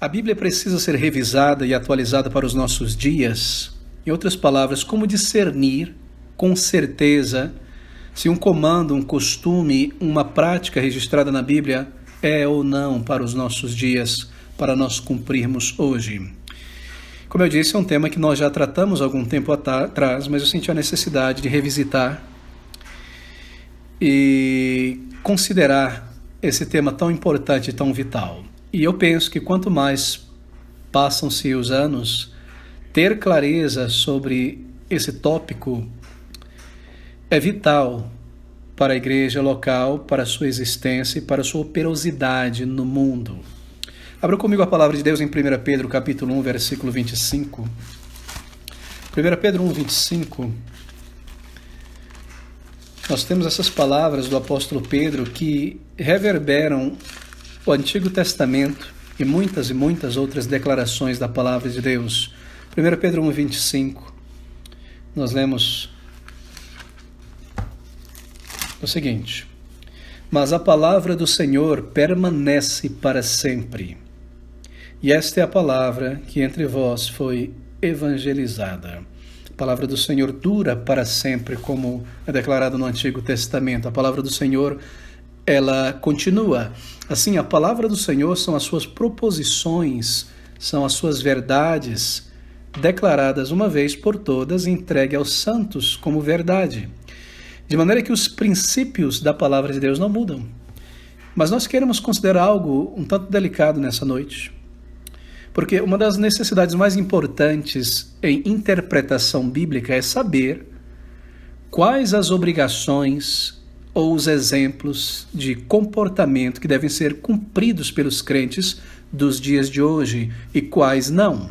A Bíblia precisa ser revisada e atualizada para os nossos dias. Em outras palavras, como discernir com certeza se um comando, um costume, uma prática registrada na Bíblia é ou não para os nossos dias, para nós cumprirmos hoje. Como eu disse, é um tema que nós já tratamos há algum tempo atrás, mas eu senti a necessidade de revisitar e considerar esse tema tão importante e tão vital. E eu penso que quanto mais passam-se os anos, ter clareza sobre esse tópico é vital para a igreja local, para a sua existência e para a sua operosidade no mundo. Abra comigo a palavra de Deus em 1 Pedro, capítulo 1, versículo 25. 1 Pedro 1, 25. Nós temos essas palavras do apóstolo Pedro que reverberam o Antigo Testamento e muitas outras declarações da palavra de Deus. 1 Pedro 1, 25. Nós lemos o seguinte: mas a palavra do Senhor permanece para sempre. E esta é a palavra que entre vós foi evangelizada. A palavra do Senhor dura para sempre, como é declarado no Antigo Testamento. A palavra do Senhor, ela continua. Assim, a palavra do Senhor são as suas proposições, são as suas verdades, declaradas uma vez por todas e entregue aos santos como verdade. De maneira que os princípios da palavra de Deus não mudam. Mas nós queremos considerar algo um tanto delicado nessa noite. Porque uma das necessidades mais importantes em interpretação bíblica é saber quais as obrigações ou os exemplos de comportamento que devem ser cumpridos pelos crentes dos dias de hoje e quais não.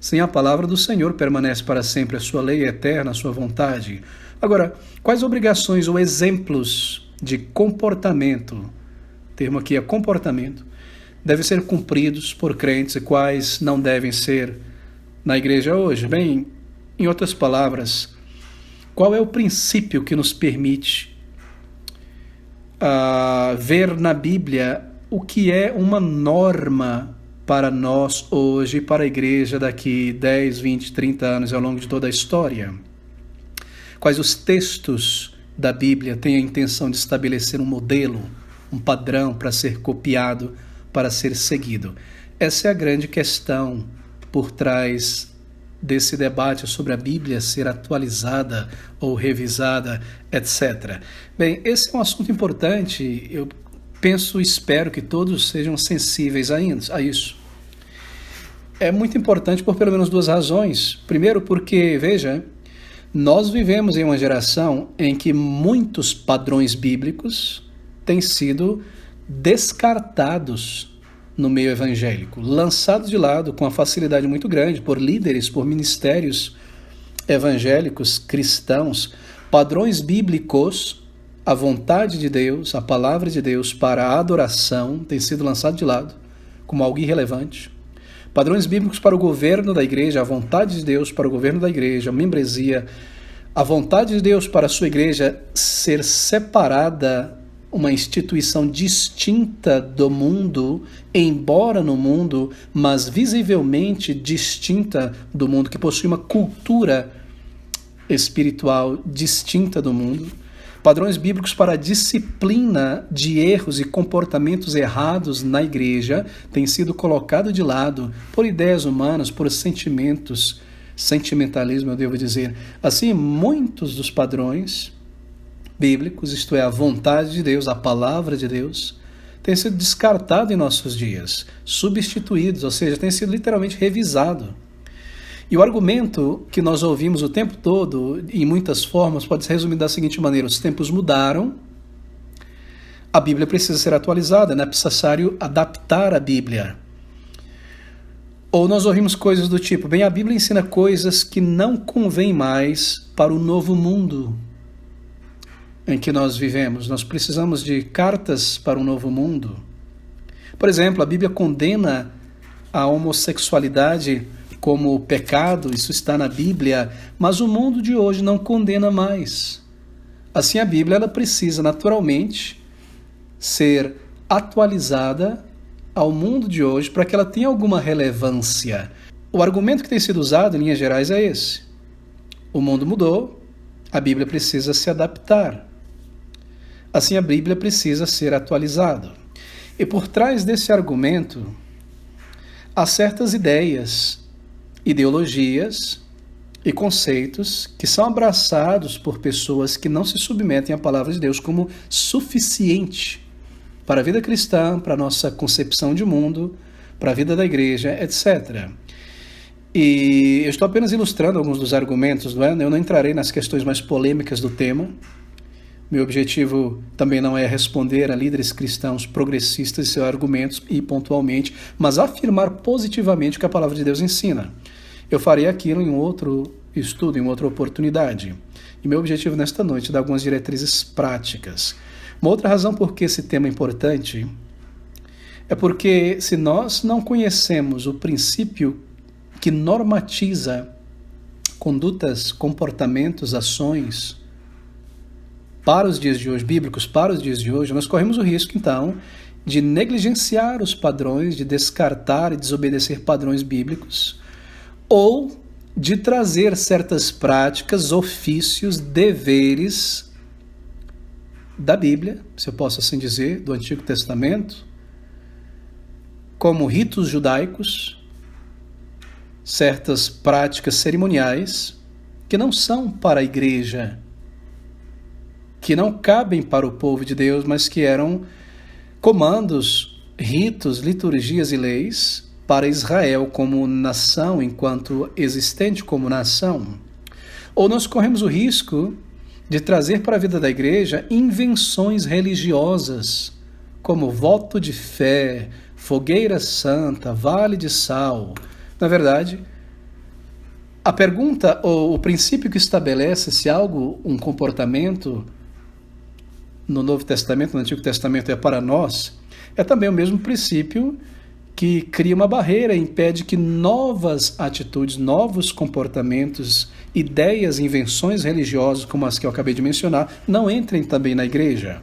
Sim, a palavra do Senhor permanece para sempre, a sua lei é eterna, a sua vontade. Agora, quais obrigações ou exemplos de comportamento, o termo aqui é comportamento, devem ser cumpridos por crentes e quais não devem ser na igreja hoje? Bem, em outras palavras, qual é o princípio que nos permite ver na Bíblia o que é uma norma para nós hoje, para a igreja daqui 10, 20, 30 anos, ao longo de toda a história? Quais os textos da Bíblia têm a intenção de estabelecer um modelo, um padrão para ser copiado, para ser seguido? Essa é a grande questão por trás desse debate sobre a Bíblia ser atualizada ou revisada, etc. Bem, esse é um assunto importante. Eu penso e espero que todos sejam sensíveis a isso. É muito importante por pelo menos duas razões. Primeiro, porque, veja, nós vivemos em uma geração em que muitos padrões bíblicos têm sido descartados no meio evangélico, lançados de lado com uma facilidade muito grande por líderes, por ministérios evangélicos, cristãos. Padrões bíblicos, a vontade de Deus, a palavra de Deus para a adoração tem sido lançado de lado como algo irrelevante. Padrões bíblicos para o governo da igreja, a vontade de Deus para o governo da igreja, a membresia, a vontade de Deus para a sua igreja ser separada, uma instituição distinta do mundo, embora no mundo, mas visivelmente distinta do mundo, que possui uma cultura espiritual distinta do mundo. Padrões bíblicos para a disciplina de erros e comportamentos errados na igreja tem sido colocado de lado por ideias humanas, por sentimentalismo, eu devo dizer. Assim, muitos dos padrões bíblicos, isto é, a vontade de Deus, a palavra de Deus, tem sido descartado em nossos dias, substituídos, ou seja, tem sido literalmente revisado. E o argumento que nós ouvimos o tempo todo, em muitas formas, pode ser resumido da seguinte maneira: os tempos mudaram, a Bíblia precisa ser atualizada, é necessário adaptar a Bíblia. Ou nós ouvimos coisas do tipo: bem, a Bíblia ensina coisas que não convêm mais para o novo mundo em que nós vivemos. Nós precisamos de cartas para um novo mundo. Por exemplo, a Bíblia condena a homossexualidade como pecado, isso está na Bíblia, mas o mundo de hoje não condena mais. Assim, a Bíblia ela precisa naturalmente ser atualizada ao mundo de hoje para que ela tenha alguma relevância. O argumento que tem sido usado, em linhas gerais, é esse. O mundo mudou, a Bíblia precisa se adaptar. Assim, a Bíblia precisa ser atualizada. E por trás desse argumento, há certas ideias, ideologias e conceitos que são abraçados por pessoas que não se submetem à palavra de Deus como suficiente para a vida cristã, para a nossa concepção de mundo, para a vida da igreja, etc. E eu estou apenas ilustrando alguns dos argumentos, não é? Eu não entrarei nas questões mais polêmicas do tema. Meu objetivo também não é responder a líderes cristãos progressistas e seus argumentos e pontualmente, mas afirmar positivamente o que a palavra de Deus ensina. Eu farei aquilo em outro estudo, em outra oportunidade. E meu objetivo nesta noite é dar algumas diretrizes práticas. Uma outra razão por que esse tema é importante é porque se nós não conhecemos o princípio que normatiza condutas, comportamentos, ações para os dias de hoje, bíblicos para os dias de hoje, nós corremos o risco, então, de negligenciar os padrões, de descartar e desobedecer padrões bíblicos, ou de trazer certas práticas, ofícios, deveres da Bíblia, se eu posso assim dizer, do Antigo Testamento, como ritos judaicos, certas práticas cerimoniais que não são para a igreja, que não cabem para o povo de Deus, mas que eram comandos, ritos, liturgias e leis para Israel como nação, enquanto existente como nação. Ou nós corremos o risco de trazer para a vida da igreja invenções religiosas, como voto de fé, fogueira santa, vale de sal. Na verdade, a pergunta ou o princípio que estabelece se algo, um comportamento no Novo Testamento, no Antigo Testamento é para nós, é também o mesmo princípio que cria uma barreira e impede que novas atitudes, novos comportamentos, ideias, invenções religiosas, como as que eu acabei de mencionar, não entrem também na igreja.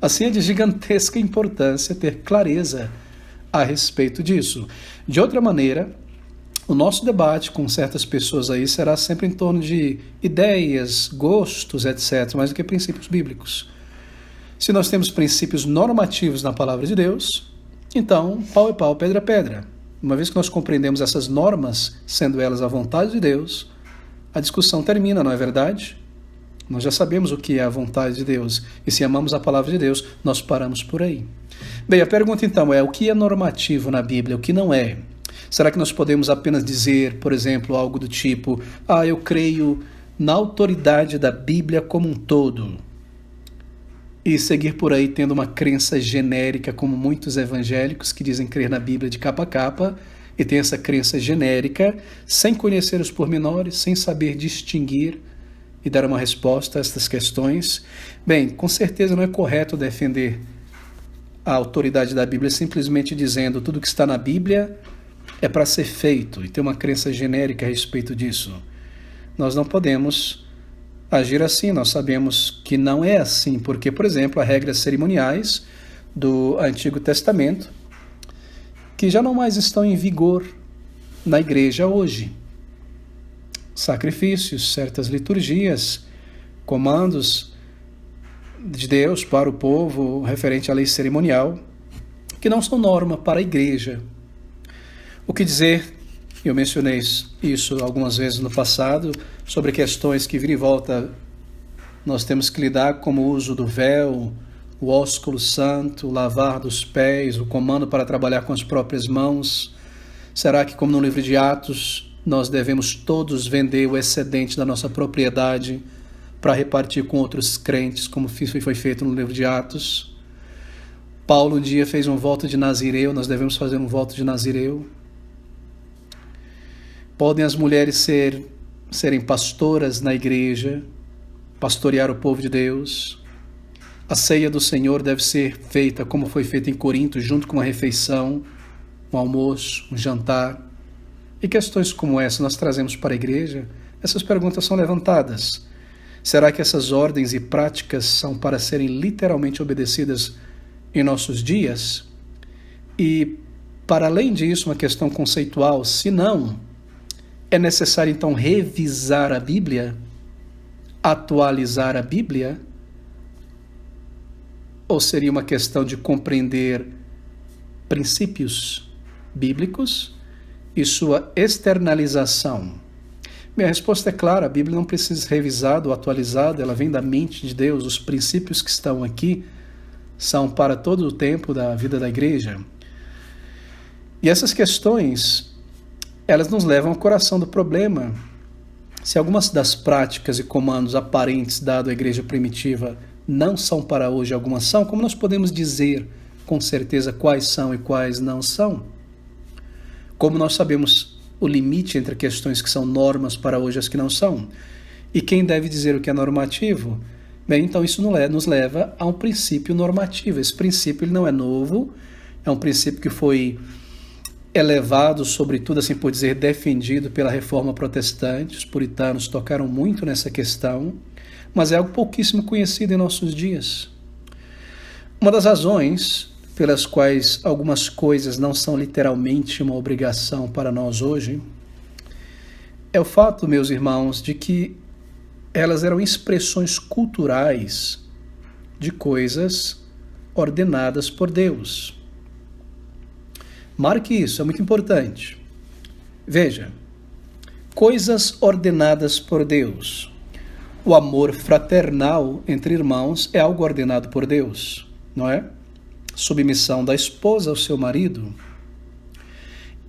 Assim, é de gigantesca importância ter clareza a respeito disso. De outra maneira, o nosso debate com certas pessoas aí será sempre em torno de ideias, gostos, etc., mais do que princípios bíblicos. Se nós temos princípios normativos na palavra de Deus, então pau é pau, pedra é pedra. Uma vez que nós compreendemos essas normas, sendo elas a vontade de Deus, a discussão termina, não é verdade? Nós já sabemos o que é a vontade de Deus, e se amamos a palavra de Deus, nós paramos por aí. Bem, a pergunta então é, o que é normativo na Bíblia, o que não é? Será que nós podemos apenas dizer, por exemplo, algo do tipo, eu creio na autoridade da Bíblia como um todo, e seguir por aí tendo uma crença genérica, como muitos evangélicos que dizem crer na Bíblia de capa a capa, e tem essa crença genérica, sem conhecer os pormenores, sem saber distinguir e dar uma resposta a estas questões? Bem, com certeza não é correto defender a autoridade da Bíblia simplesmente dizendo tudo que está na Bíblia é para ser feito e ter uma crença genérica a respeito disso. Nós não podemos agir assim, nós sabemos que não é assim, porque, por exemplo, há regras cerimoniais do Antigo Testamento que já não mais estão em vigor na igreja hoje. Sacrifícios, certas liturgias, comandos de Deus para o povo referente à lei cerimonial, que não são norma para a igreja. O que dizer, eu mencionei isso algumas vezes no passado, sobre questões que vira e volta nós temos que lidar, como o uso do véu, o ósculo santo, o lavar dos pés, o comando para trabalhar com as próprias mãos. Será que, como no livro de Atos, nós devemos todos vender o excedente da nossa propriedade para repartir com outros crentes, como foi feito no livro de Atos? Paulo um dia fez um voto de Nazireu, nós devemos fazer um voto de Nazireu. Podem as mulheres serem pastoras na igreja, pastorear o povo de Deus? A ceia do Senhor deve ser feita como foi feita em Corinto, junto com uma refeição, um almoço, um jantar. E questões como essa nós trazemos para a igreja? Essas perguntas são levantadas. Será que essas ordens e práticas são para serem literalmente obedecidas em nossos dias? E, para além disso, uma questão conceitual, se não, é necessário então revisar a Bíblia, atualizar a Bíblia, ou seria uma questão de compreender princípios bíblicos e sua externalização? Minha resposta é clara: a Bíblia não precisa ser revisada ou atualizada, ela vem da mente de Deus. Os princípios que estão aqui são para todo o tempo da vida da igreja. E essas questões, elas nos levam ao coração do problema. Se algumas das práticas e comandos aparentes dados à igreja primitiva não são para hoje, algumas são, como nós podemos dizer com certeza quais são e quais não são? Como nós sabemos o limite entre questões que são normas para hoje e as que não são? E quem deve dizer o que é normativo? Bem, então isso nos leva a um princípio normativo. Esse princípio ele não é novo, é um princípio que foi elevado, sobretudo, assim por dizer, defendido pela Reforma Protestante. Os puritanos tocaram muito nessa questão, mas é algo pouquíssimo conhecido em nossos dias. Uma das razões pelas quais algumas coisas não são literalmente uma obrigação para nós hoje é o fato, meus irmãos, de que elas eram expressões culturais de coisas ordenadas por Deus. Marque isso, é muito importante. Veja, coisas ordenadas por Deus. O amor fraternal entre irmãos é algo ordenado por Deus, não é? Submissão da esposa ao seu marido.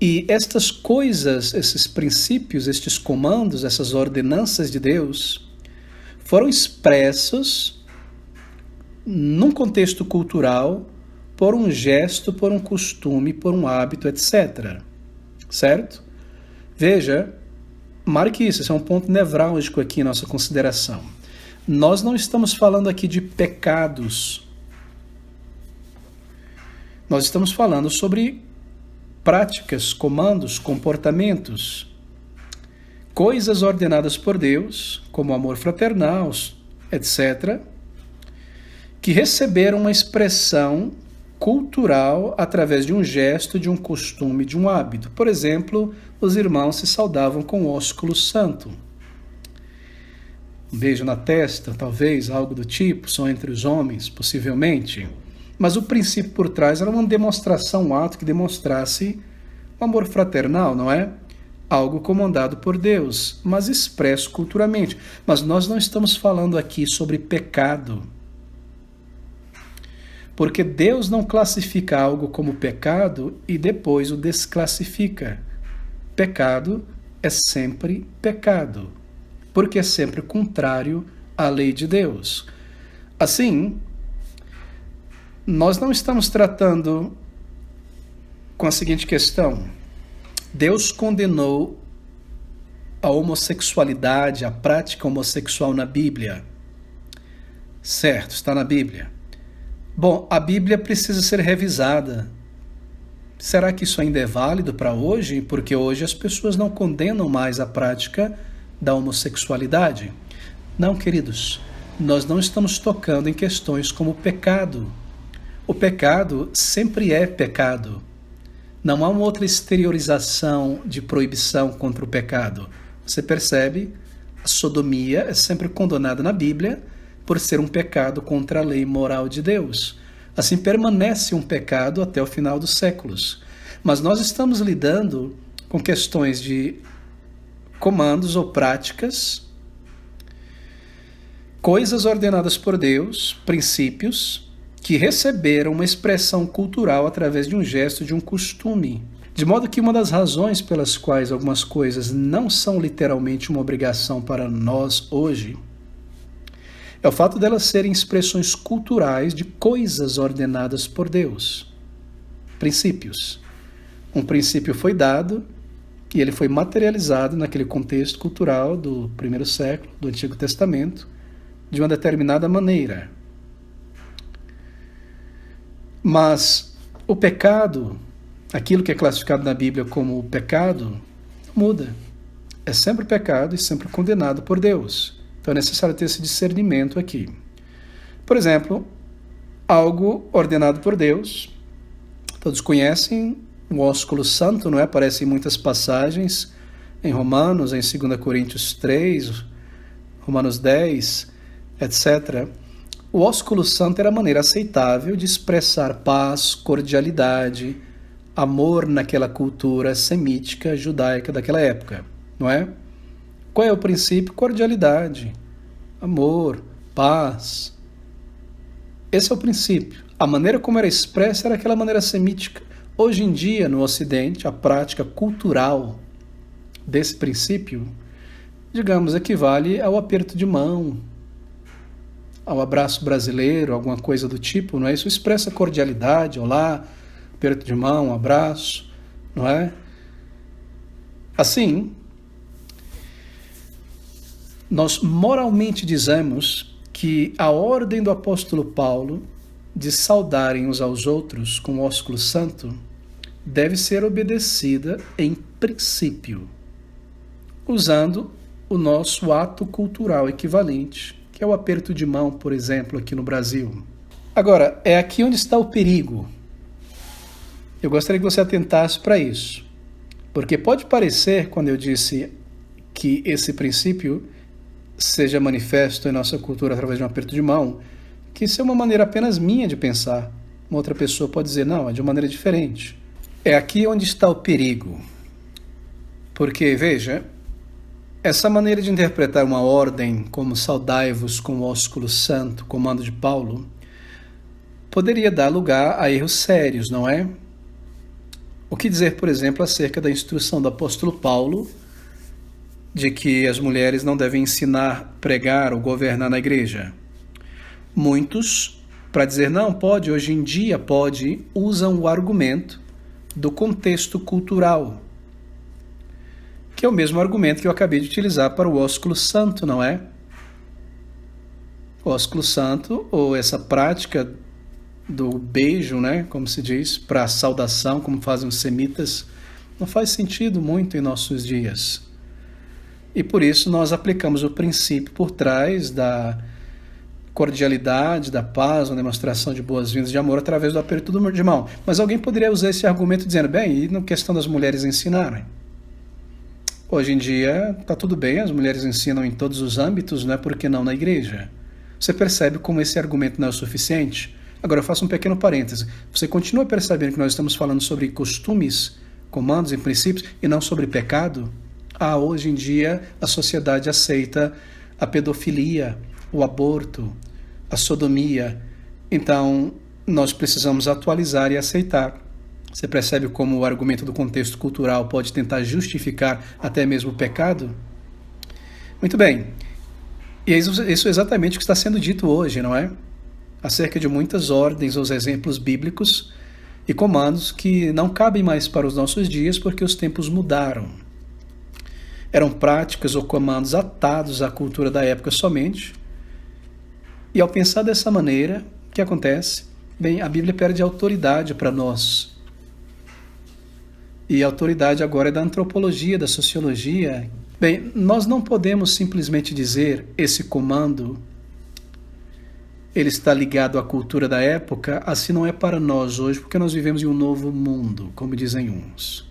E estas coisas, esses princípios, estes comandos, essas ordenanças de Deus foram expressos num contexto cultural por um gesto, por um costume, por um hábito, etc. Certo? Veja, marque isso, esse é um ponto nevrálgico aqui em nossa consideração. Nós não estamos falando aqui de pecados. Nós estamos falando sobre práticas, comandos, comportamentos, coisas ordenadas por Deus, como amor fraternal, etc., que receberam uma expressão cultural através de um gesto, de um costume, de um hábito. Por exemplo, os irmãos se saudavam com o ósculo santo. Um beijo na testa, talvez, algo do tipo, só entre os homens, possivelmente. Mas o princípio por trás era uma demonstração, um ato que demonstrasse o amor fraternal, não é? Algo comandado por Deus, mas expresso culturalmente. Mas nós não estamos falando aqui sobre pecado. Porque Deus não classifica algo como pecado e depois o desclassifica. Pecado é sempre pecado, porque é sempre contrário à lei de Deus. Assim, nós não estamos tratando com a seguinte questão: Deus condenou a homossexualidade, a prática homossexual na Bíblia. Certo, está na Bíblia. Bom, a Bíblia precisa ser revisada. Será que isso ainda é válido para hoje? Porque hoje as pessoas não condenam mais a prática da homossexualidade. Não, queridos, nós não estamos tocando em questões como pecado. O pecado sempre é pecado. Não há uma outra exteriorização de proibição contra o pecado. Você percebe? A sodomia é sempre condenada na Bíblia por ser um pecado contra a lei moral de Deus. Assim permanece um pecado até o final dos séculos. Mas nós estamos lidando com questões de comandos ou práticas, coisas ordenadas por Deus, princípios, que receberam uma expressão cultural através de um gesto, de um costume. De modo que uma das razões pelas quais algumas coisas não são literalmente uma obrigação para nós hoje é o fato delas serem expressões culturais de coisas ordenadas por Deus. Princípios. Um princípio foi dado e ele foi materializado naquele contexto cultural do primeiro século, do Antigo Testamento, de uma determinada maneira. Mas o pecado, aquilo que é classificado na Bíblia como pecado, muda. É sempre pecado e sempre condenado por Deus. Então é necessário ter esse discernimento aqui. Por exemplo, algo ordenado por Deus, Todos conhecem o ósculo santo, não é? Aparece em muitas passagens, em Romanos, em 2 Coríntios 3, Romanos 10, etc. O ósculo santo era a maneira aceitável de expressar paz, cordialidade, amor naquela cultura semítica, judaica daquela época, não é? Qual é o princípio? Cordialidade, amor, paz. Esse é o princípio. A maneira como era expressa era aquela maneira semítica. Hoje em dia, no Ocidente, a prática cultural desse princípio, digamos, equivale ao aperto de mão, ao abraço brasileiro, alguma coisa do tipo, não é? Isso expressa cordialidade, olá, aperto de mão, abraço, não é? Assim, nós moralmente dizemos que a ordem do apóstolo Paulo de saudarem uns aos outros com o ósculo santo deve ser obedecida em princípio, usando o nosso ato cultural equivalente, que é o aperto de mão, por exemplo, aqui no Brasil. Agora, é aqui onde está o perigo. Eu gostaria que você atentasse para isso, porque pode parecer, quando eu disse que esse princípio seja manifesto em nossa cultura através de um aperto de mão, que isso é uma maneira apenas minha de pensar. Uma outra pessoa pode dizer, não, é de uma maneira diferente. É aqui onde está o perigo. Porque, veja, essa maneira de interpretar uma ordem como saudai-vos com o ósculo santo, comando de Paulo, poderia dar lugar a erros sérios, não é? O que dizer, por exemplo, acerca da instrução do apóstolo Paulo de que as mulheres não devem ensinar, pregar ou governar na igreja? Muitos, para dizer não, pode, hoje em dia pode, usam o argumento do contexto cultural, que é o mesmo argumento que eu acabei de utilizar para o ósculo santo, não é? O ósculo santo, ou essa prática do beijo, né, como se diz, para a saudação, como fazem os semitas, não faz sentido muito em nossos dias. E por isso nós aplicamos o princípio por trás da cordialidade, da paz, uma demonstração de boas-vindas, de amor, através do aperto de mão. Mas alguém poderia usar esse argumento dizendo, bem, e na questão das mulheres ensinarem? Hoje em dia está tudo bem, as mulheres ensinam em todos os âmbitos, não é? Por que não na igreja? Você percebe como esse argumento não é o suficiente? Agora eu faço um pequeno parêntese. Você continua percebendo que nós estamos falando sobre costumes, comandos e princípios e não sobre pecado? Hoje em dia a sociedade aceita a pedofilia, o aborto, a sodomia. Então nós precisamos atualizar e aceitar. Você percebe como o argumento do contexto cultural pode tentar justificar até mesmo o pecado? Muito bem. E isso é exatamente o que está sendo dito hoje, não é? Acerca de muitas ordens ou exemplos bíblicos e comandos que não cabem mais para os nossos dias porque os tempos mudaram. Eram práticas ou comandos atados à cultura da época somente. E ao pensar dessa maneira, o que acontece? Bem, a Bíblia perde autoridade para nós. E a autoridade agora é da antropologia, da sociologia. Bem, nós não podemos simplesmente dizer esse comando, ele está ligado à cultura da época, assim não é para nós hoje, porque nós vivemos em um novo mundo, como dizem uns.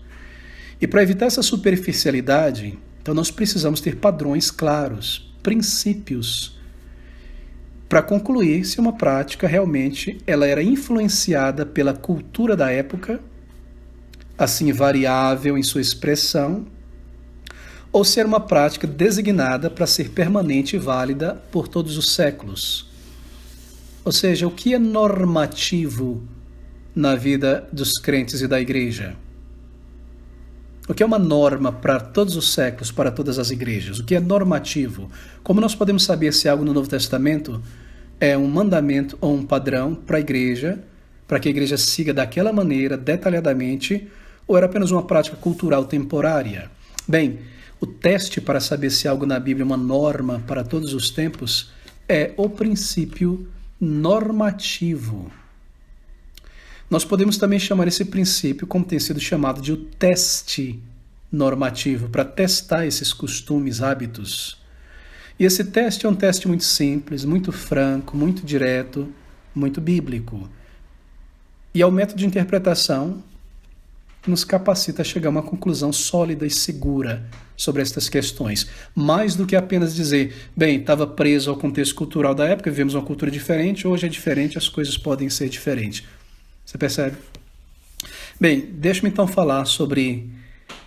E para evitar essa superficialidade, então nós precisamos ter padrões claros, princípios, para concluir se uma prática realmente ela era influenciada pela cultura da época, assim variável em sua expressão, ou se era uma prática designada para ser permanente e válida por todos os séculos. Ou seja, o que é normativo na vida dos crentes e da igreja? O que é uma norma para todos os séculos, para todas as igrejas? O que é normativo? Como nós podemos saber se algo no Novo Testamento é um mandamento ou um padrão para a igreja, para que a igreja siga daquela maneira, detalhadamente, ou era apenas uma prática cultural temporária? Bem, o teste para saber se algo na Bíblia é uma norma para todos os tempos é o princípio normativo. Nós podemos também chamar esse princípio, como tem sido chamado, de o teste normativo, para testar esses costumes, hábitos. E esse teste é um teste muito simples, muito franco, muito direto, muito bíblico. E ao método de interpretação nos capacita a chegar a uma conclusão sólida e segura sobre estas questões. Mais do que apenas dizer, bem, estava preso ao contexto cultural da época, vivemos uma cultura diferente, hoje é diferente, as coisas podem ser diferentes. Você percebe? Bem, deixa-me então falar sobre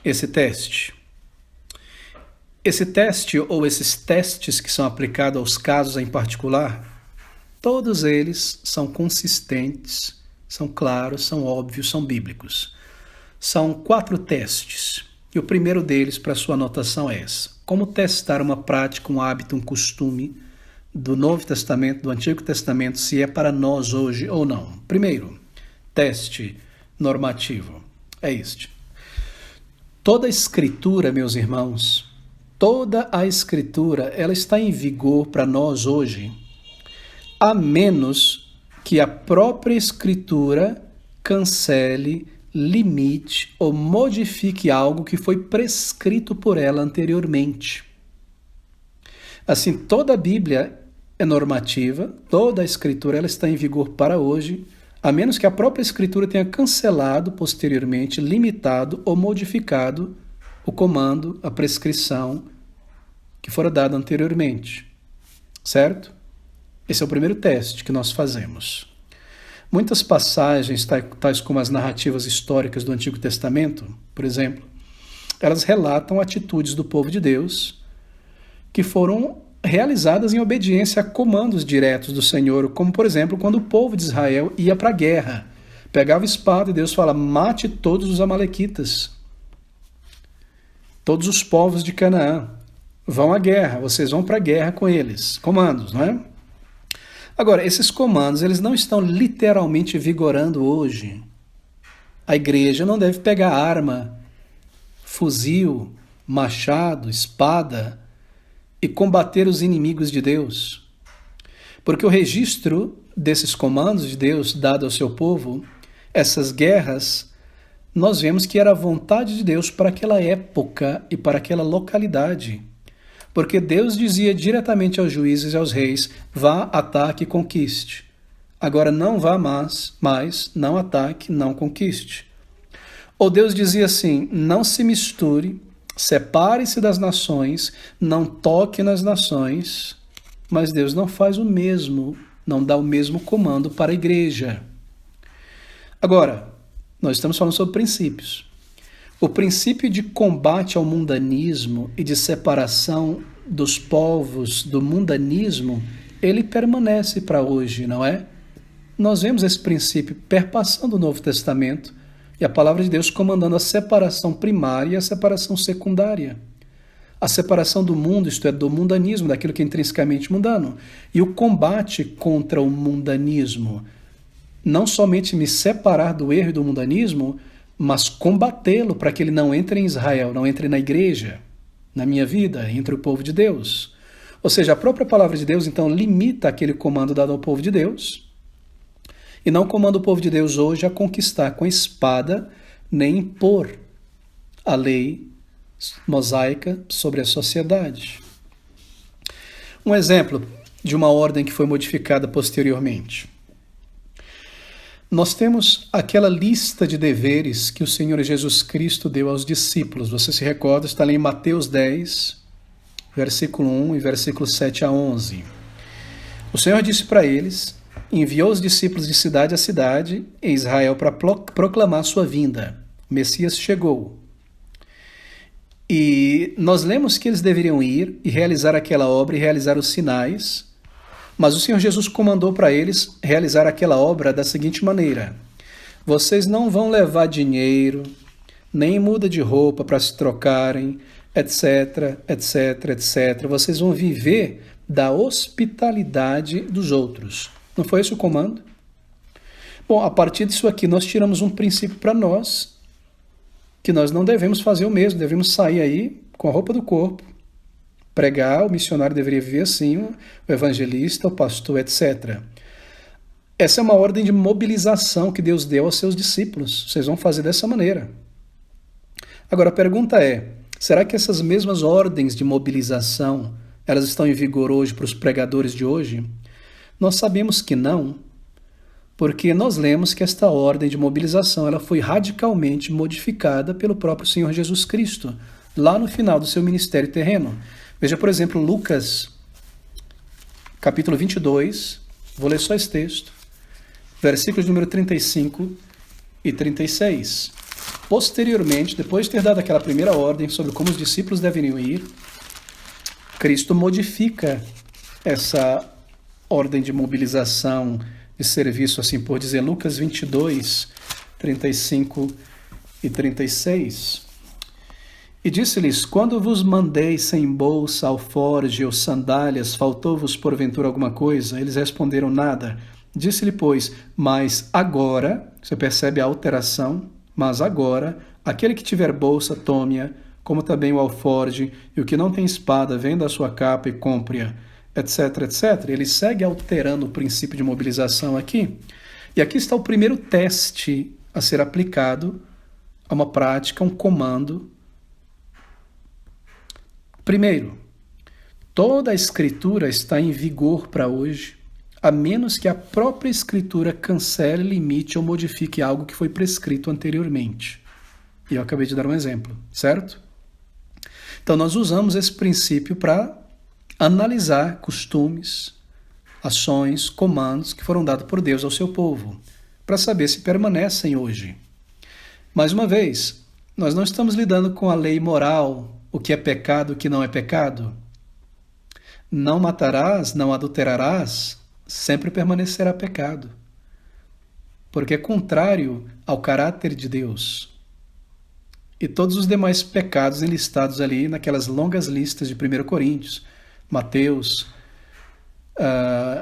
esse teste. Esse teste, ou esses testes que são aplicados aos casos em particular, todos eles são consistentes, são claros, são óbvios, são bíblicos. São 4 testes, e o primeiro deles, para sua anotação, é essa. Como testar uma prática, um hábito, um costume do Novo Testamento, do Antigo Testamento, se é para nós hoje ou não. Primeiro, teste normativo. É este. Toda a Escritura, meus irmãos, toda a Escritura, ela está em vigor para nós hoje, a menos que a própria Escritura cancele, limite ou modifique algo que foi prescrito por ela anteriormente. Assim, toda a Bíblia é normativa, toda a Escritura ela está em vigor para hoje, a menos que a própria Escritura tenha cancelado posteriormente, limitado ou modificado o comando, a prescrição que fora dada anteriormente. Certo? Esse é o primeiro teste que nós fazemos. Muitas passagens, tais como as narrativas históricas do Antigo Testamento, por exemplo, elas relatam atitudes do povo de Deus que foram realizadas em obediência a comandos diretos do Senhor, como, por exemplo, quando o povo de Israel ia para a guerra, pegava espada e Deus fala, mate todos os amalequitas, todos os povos de Canaã, vão à guerra, vocês vão para a guerra com eles, comandos, não é? Agora, esses comandos, eles não estão literalmente vigorando hoje. A igreja não deve pegar arma, fuzil, machado, espada e combater os inimigos de Deus. Porque o registro desses comandos de Deus dado ao seu povo, essas guerras, nós vemos que era a vontade de Deus para aquela época e para aquela localidade. Porque Deus dizia diretamente aos juízes e aos reis, vá, ataque e conquiste. Agora não vá mais, não ataque, não conquiste. Ou Deus dizia assim, não se misture, separe-se das nações, não toque nas nações, mas Deus não faz o mesmo, não dá o mesmo comando para a igreja. Agora, nós estamos falando sobre princípios. O princípio de combate ao mundanismo e de separação dos povos do mundanismo, ele permanece para hoje, não é? Nós vemos esse princípio perpassando o Novo Testamento e a palavra de Deus comandando a separação primária e a separação secundária. A separação do mundo, isto é, do mundanismo, daquilo que é intrinsecamente mundano, e o combate contra o mundanismo. Não somente me separar do erro e do mundanismo, mas combatê-lo para que ele não entre em Israel, não entre na igreja, na minha vida, entre o povo de Deus. Ou seja, a própria palavra de Deus, então, limita aquele comando dado ao povo de Deus e não comanda o povo de Deus hoje a conquistar com a espada, nem impor a lei mosaica sobre a sociedade. Um exemplo de uma ordem que foi modificada posteriormente. Nós temos aquela lista de deveres que o Senhor Jesus Cristo deu aos discípulos. Você se recorda, está ali em Mateus 10, versículo 1 e versículo 7 a 11. O Senhor disse para eles, enviou os discípulos de cidade a cidade em Israel para proclamar sua vinda. O Messias chegou. E nós lemos que eles deveriam ir e realizar aquela obra e realizar os sinais. Mas o Senhor Jesus comandou para eles realizar aquela obra da seguinte maneira: vocês não vão levar dinheiro, nem muda de roupa para se trocarem, etc, etc, etc. Vocês vão viver da hospitalidade dos outros. Não foi esse o comando? Bom, a partir disso aqui nós tiramos um princípio para nós, que nós não devemos fazer o mesmo, devemos sair aí com a roupa do corpo, pregar, o missionário deveria viver assim, o evangelista, o pastor, etc. Essa é uma ordem de mobilização que Deus deu aos seus discípulos. Vocês vão fazer dessa maneira. Agora, a pergunta é, será que essas mesmas ordens de mobilização, elas estão em vigor hoje para os pregadores de hoje? Nós sabemos que não. porque nós lemos que esta ordem de mobilização ela foi radicalmente modificada pelo próprio Senhor Jesus Cristo, lá no final do seu ministério terreno. Veja, por exemplo, Lucas, capítulo 22, vou ler só esse texto, versículos número 35 e 36. Posteriormente, depois de ter dado aquela primeira ordem sobre como os discípulos deveriam ir, Cristo modifica essa ordem de mobilização, de serviço, assim por dizer, Lucas 22, 35 e 36. E disse-lhes: quando vos mandei sem bolsa, alforje ou sandálias, faltou-vos porventura alguma coisa? Eles responderam: nada. Disse-lhe, pois, mas agora, você percebe a alteração, mas agora, aquele que tiver bolsa, tome-a, como também o alforje, e o que não tem espada, venda a sua capa e compre-a, etc, etc. Ele segue alterando o princípio de mobilização aqui. E aqui está o primeiro teste a ser aplicado a uma prática, um comando. Primeiro, toda a Escritura está em vigor para hoje, a menos que a própria Escritura cancele, limite ou modifique algo que foi prescrito anteriormente. E eu acabei de dar um exemplo, certo? Então nós usamos esse princípio para analisar costumes, ações, comandos que foram dados por Deus ao seu povo, para saber se permanecem hoje. Mais uma vez, nós não estamos lidando com a lei moral, o que é pecado, o que não é pecado. Não matarás, não adulterarás, sempre permanecerá pecado, porque é contrário ao caráter de Deus. E todos os demais pecados enlistados ali naquelas longas listas de 1 Coríntios, Mateus,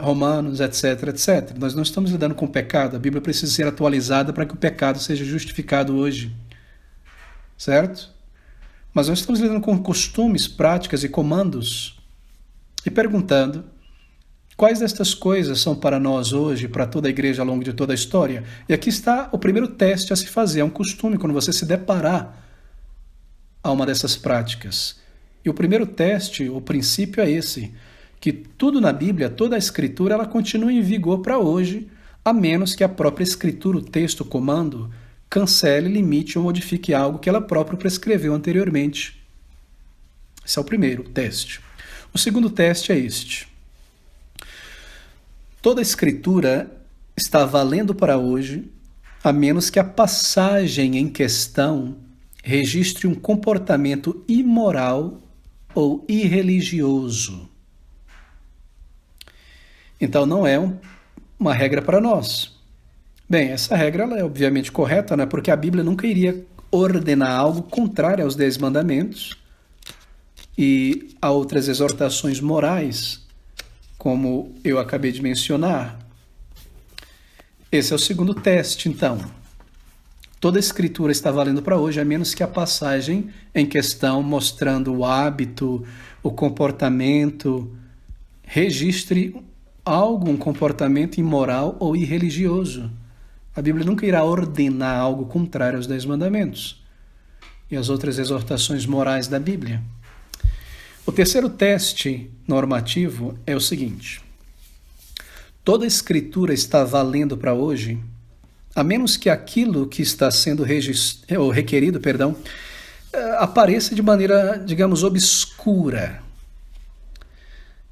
Romanos, etc, etc. Nós não estamos lidando com o pecado, a Bíblia precisa ser atualizada para que o pecado seja justificado hoje, certo? Mas nós estamos lidando com costumes, práticas e comandos e perguntando quais destas coisas são para nós hoje, para toda a igreja ao longo de toda a história. E aqui está o primeiro teste a se fazer, é um costume, quando você se deparar a uma dessas práticas. E o primeiro teste, o princípio é esse, que tudo na Bíblia, toda a Escritura, ela continua em vigor para hoje, a menos que a própria Escritura, o texto, o comando, cancele, limite ou modifique algo que ela própria prescreveu anteriormente. Esse é o primeiro teste. O segundo teste é este. Toda a Escritura está valendo para hoje, a menos que a passagem em questão registre um comportamento imoral ou irreligioso. Então não é uma regra para nós. Bem, essa regra ela é obviamente correta, né? Porque a Bíblia nunca iria ordenar algo contrário aos 10 mandamentos e a outras exortações morais, como eu acabei de mencionar. Esse é o segundo teste, então. Toda a Escritura está valendo para hoje, a menos que a passagem em questão, mostrando o hábito, o comportamento, registre um comportamento imoral ou irreligioso. A Bíblia nunca irá ordenar algo contrário aos 10 mandamentos e as outras exortações morais da Bíblia. O terceiro teste normativo é o seguinte: toda a Escritura está valendo para hoje, a menos que aquilo que está sendo requerido, apareça de maneira, digamos, obscura,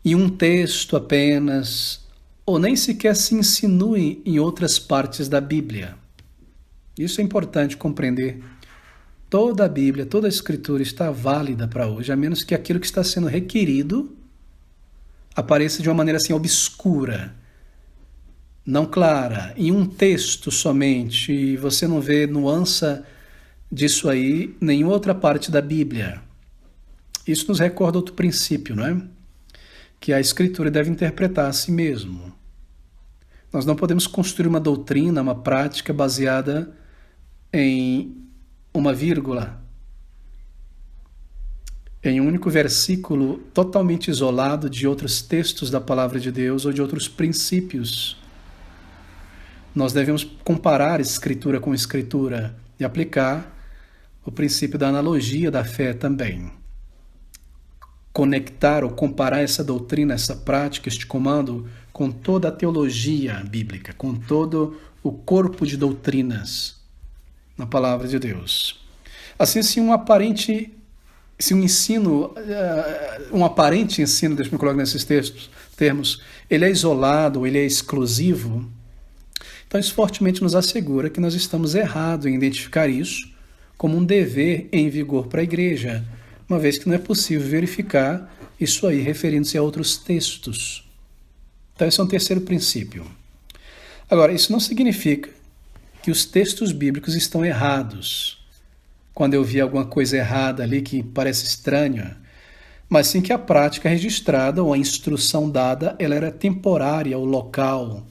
em um texto apenas, ou nem sequer se insinue em outras partes da Bíblia. Isso é importante compreender. Toda a Bíblia, toda a Escritura está válida para hoje, a menos que aquilo que está sendo requerido apareça de uma maneira assim obscura, não clara, em um texto somente, e você não vê nuance disso aí em nenhuma outra parte da Bíblia. Isso nos recorda outro princípio, não é? Que a Escritura deve interpretar a si mesmo. Nós não podemos construir uma doutrina, uma prática baseada em uma vírgula, em um único versículo totalmente isolado de outros textos da Palavra de Deus ou de outros princípios. Nós devemos comparar Escritura com Escritura e aplicar o princípio da analogia da fé também. conectar ou comparar essa doutrina, essa prática, este comando, com toda a teologia bíblica, com todo o corpo de doutrinas na palavra de Deus. Assim, se um aparente ensino, deixa eu me colocar nesses termos, ele é isolado, ele é exclusivo, então isso fortemente nos assegura que nós estamos errados em identificar isso como um dever em vigor para a igreja, uma vez que não é possível verificar isso aí referindo-se a outros textos. Então esse é um terceiro princípio. Agora, isso não significa que os textos bíblicos estão errados. Quando eu vi alguma coisa errada ali que parece estranha, mas sim que a prática registrada ou a instrução dada, ela era temporária ou local.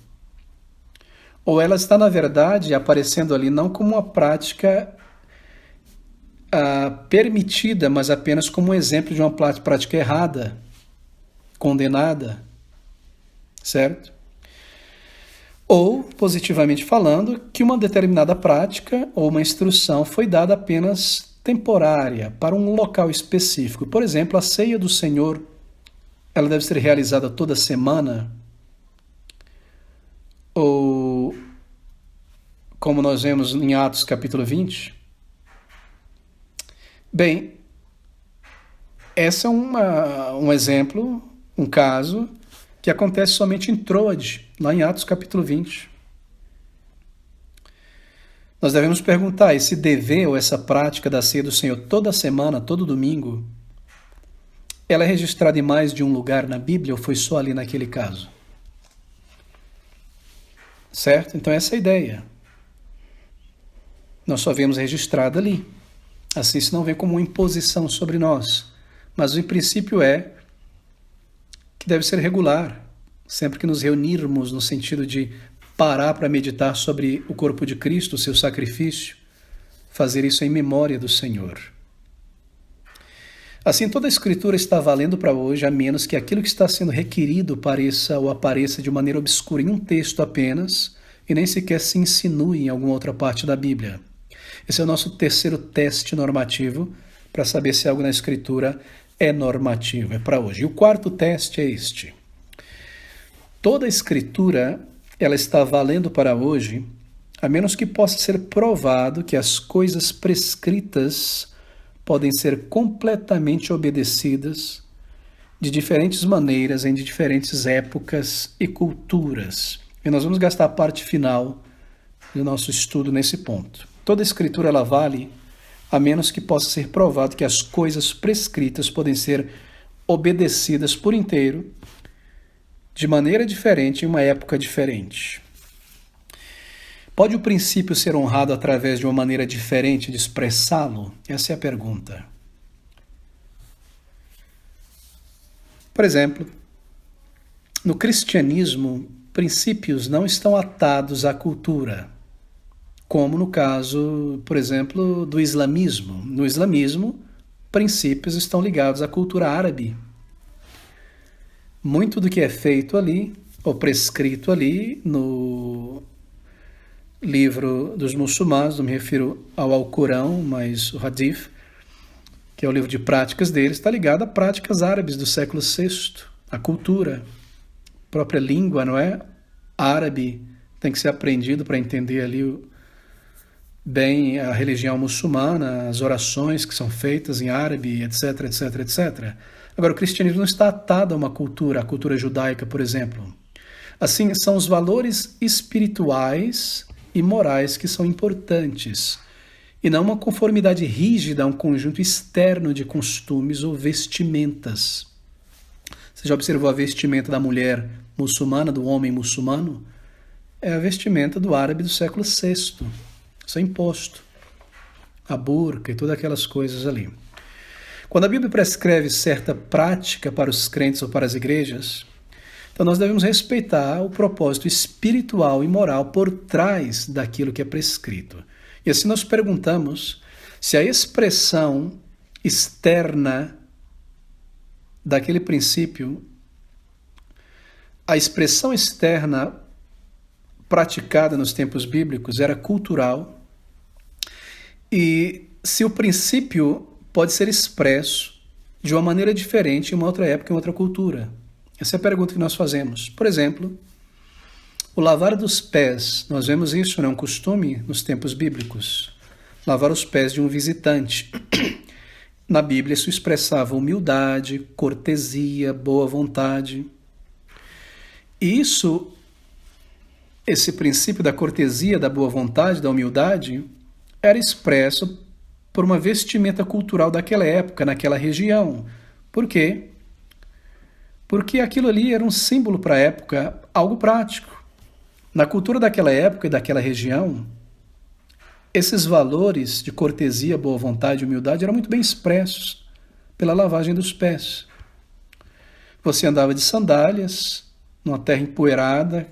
Ou ela está, na verdade, aparecendo ali não como uma prática permitida, mas apenas como um exemplo de uma prática errada, condenada, certo? Ou, positivamente falando, que uma determinada prática ou uma instrução foi dada apenas temporária, para um local específico. Por exemplo, a ceia do Senhor, ela deve ser realizada toda semana, ou, como nós vemos em Atos capítulo 20. Bem, esse é um exemplo, um caso, que acontece somente em Troade, lá em Atos capítulo 20. Nós devemos perguntar, esse dever ou essa prática da ceia do Senhor toda semana, todo domingo, ela é registrada em mais de um lugar na Bíblia ou foi só ali naquele caso? Certo? Então essa é a ideia. Nós só vemos registrada ali. Assim, isso não vem como uma imposição sobre nós. Mas o princípio é que deve ser regular. Sempre que nos reunirmos no sentido de parar para meditar sobre o corpo de Cristo, o seu sacrifício, fazer isso em memória do Senhor. Assim, toda a Escritura está valendo para hoje, a menos que aquilo que está sendo requerido pareça ou apareça de maneira obscura em um texto apenas, e nem sequer se insinue em alguma outra parte da Bíblia. Esse é o nosso terceiro teste normativo para saber se algo na Escritura é normativo, é para hoje. E o quarto teste é este. Toda a Escritura, ela está valendo para hoje, a menos que possa ser provado que as coisas prescritas podem ser completamente obedecidas de diferentes maneiras, em diferentes épocas e culturas. E nós vamos gastar a parte final do nosso estudo nesse ponto. Toda a Escritura ela vale, a menos que possa ser provado que as coisas prescritas podem ser obedecidas por inteiro, de maneira diferente, em uma época diferente. Pode o princípio ser honrado através de uma maneira diferente de expressá-lo? Essa é a pergunta. Por exemplo, no cristianismo, princípios não estão atados à cultura, como no caso, por exemplo, do islamismo. No islamismo, princípios estão ligados à cultura árabe. Muito do que é feito ali, ou prescrito ali, no livro dos muçulmanos, não me refiro ao Alcorão, mas o Hadith, que é o livro de práticas deles, está ligado a práticas árabes do século VI, a cultura, a própria língua, não é? Árabe tem que ser aprendido para entender ali bem a religião muçulmana, as orações que são feitas em árabe, etc, etc, etc. Agora, o cristianismo não está atado a uma cultura, a cultura judaica, por exemplo. Assim, são os valores espirituais e morais que são importantes, e não uma conformidade rígida a um conjunto externo de costumes ou vestimentas. Você já observou a vestimenta da mulher muçulmana, do homem muçulmano? É a vestimenta do árabe do século VI. Isso é imposto. A burca e todas aquelas coisas ali. Quando a Bíblia prescreve certa prática para os crentes ou para as igrejas, então nós devemos respeitar o propósito espiritual e moral por trás daquilo que é prescrito. E assim nós perguntamos se a expressão externa daquele princípio, a expressão externa praticada nos tempos bíblicos era cultural, e se o princípio pode ser expresso de uma maneira diferente em uma outra época, em outra cultura? Essa é a pergunta que nós fazemos. Por exemplo, o lavar dos pés, nós vemos isso, não é um costume nos tempos bíblicos. Lavar os pés de um visitante. Na Bíblia isso expressava humildade, cortesia, boa vontade. E esse princípio da cortesia, da boa vontade, da humildade, era expresso por uma vestimenta cultural daquela época, naquela região. Por quê? Porque aquilo ali era um símbolo para a época, algo prático. Na cultura daquela época e daquela região, esses valores de cortesia, boa vontade e humildade eram muito bem expressos pela lavagem dos pés. Você andava de sandálias, numa terra empoeirada,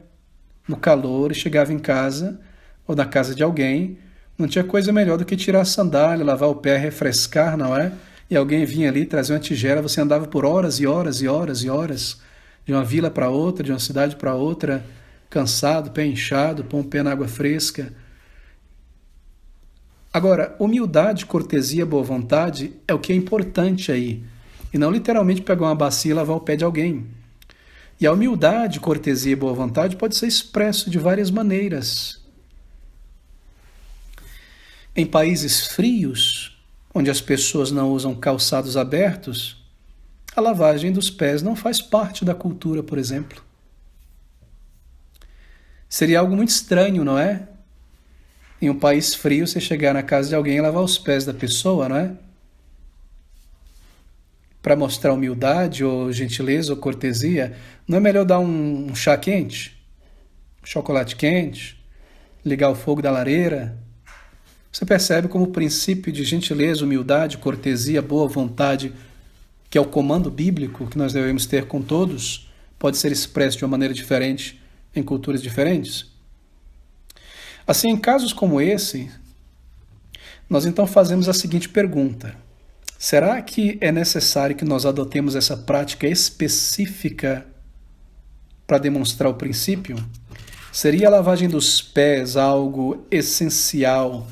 no calor, e chegava em casa, ou na casa de alguém, não tinha coisa melhor do que tirar a sandália, lavar o pé, refrescar, não é? E alguém vinha ali trazer uma tigela, você andava por horas e horas e horas e horas, de uma vila para outra, de uma cidade para outra, cansado, pé inchado, pôr um pé na água fresca. Agora, humildade, cortesia, boa vontade é o que é importante aí, e não literalmente pegar uma bacia e lavar o pé de alguém. E a humildade, cortesia e boa vontade pode ser expresso de várias maneiras. Em países frios, onde as pessoas não usam calçados abertos, a lavagem dos pés não faz parte da cultura, por exemplo. Seria algo muito estranho, não é? Em um país frio, você chegar na casa de alguém e lavar os pés da pessoa, não é? Para mostrar humildade, ou gentileza, ou cortesia, não é melhor dar um chá quente? Um chocolate quente? Ligar o fogo da lareira? Você percebe como o princípio de gentileza, humildade, cortesia, boa vontade, que é o comando bíblico que nós devemos ter com todos, pode ser expresso de uma maneira diferente em culturas diferentes? Assim, em casos como esse, nós então fazemos a seguinte pergunta: será que é necessário que nós adotemos essa prática específica para demonstrar o princípio? Seria a lavagem dos pés algo essencial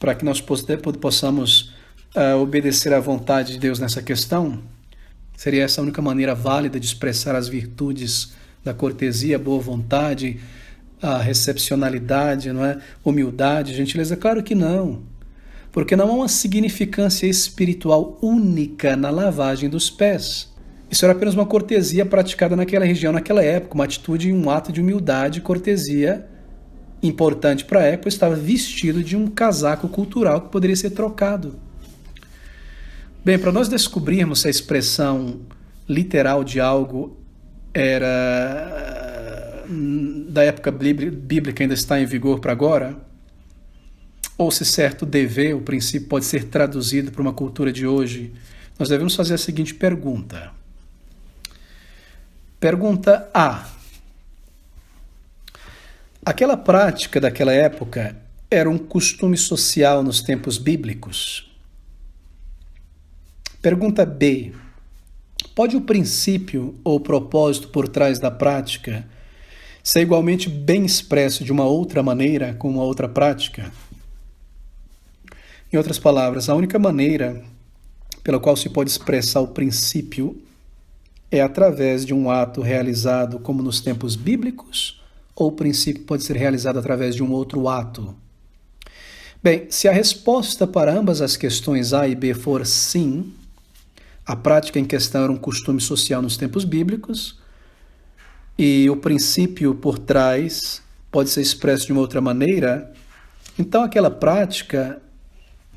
para que nós possamos obedecer à vontade de Deus nessa questão? Seria essa a única maneira válida de expressar as virtudes da cortesia, boa vontade, a recepcionalidade, não é? Humildade, gentileza? Claro que não. Porque não há uma significância espiritual única na lavagem dos pés. Isso era apenas uma cortesia praticada naquela região, naquela época, uma atitude e um ato de humildade e cortesia importante para a época. Estava vestido de um casaco cultural que poderia ser trocado. Bem, para nós descobrirmos se a expressão literal de algo era da época bíblica, ainda está em vigor para agora, ou se certo dever, o princípio, pode ser traduzido para uma cultura de hoje, nós devemos fazer a seguinte pergunta. Pergunta A. Aquela prática daquela época era um costume social nos tempos bíblicos? Pergunta B. Pode o princípio ou propósito por trás da prática ser igualmente bem expresso de uma outra maneira, com uma outra prática? Em outras palavras, a única maneira pela qual se pode expressar o princípio é através de um ato realizado como nos tempos bíblicos, ou o princípio pode ser realizado através de um outro ato? Bem, se a resposta para ambas as questões A e B for sim, a prática em questão era um costume social nos tempos bíblicos, e o princípio por trás pode ser expresso de uma outra maneira, então aquela prática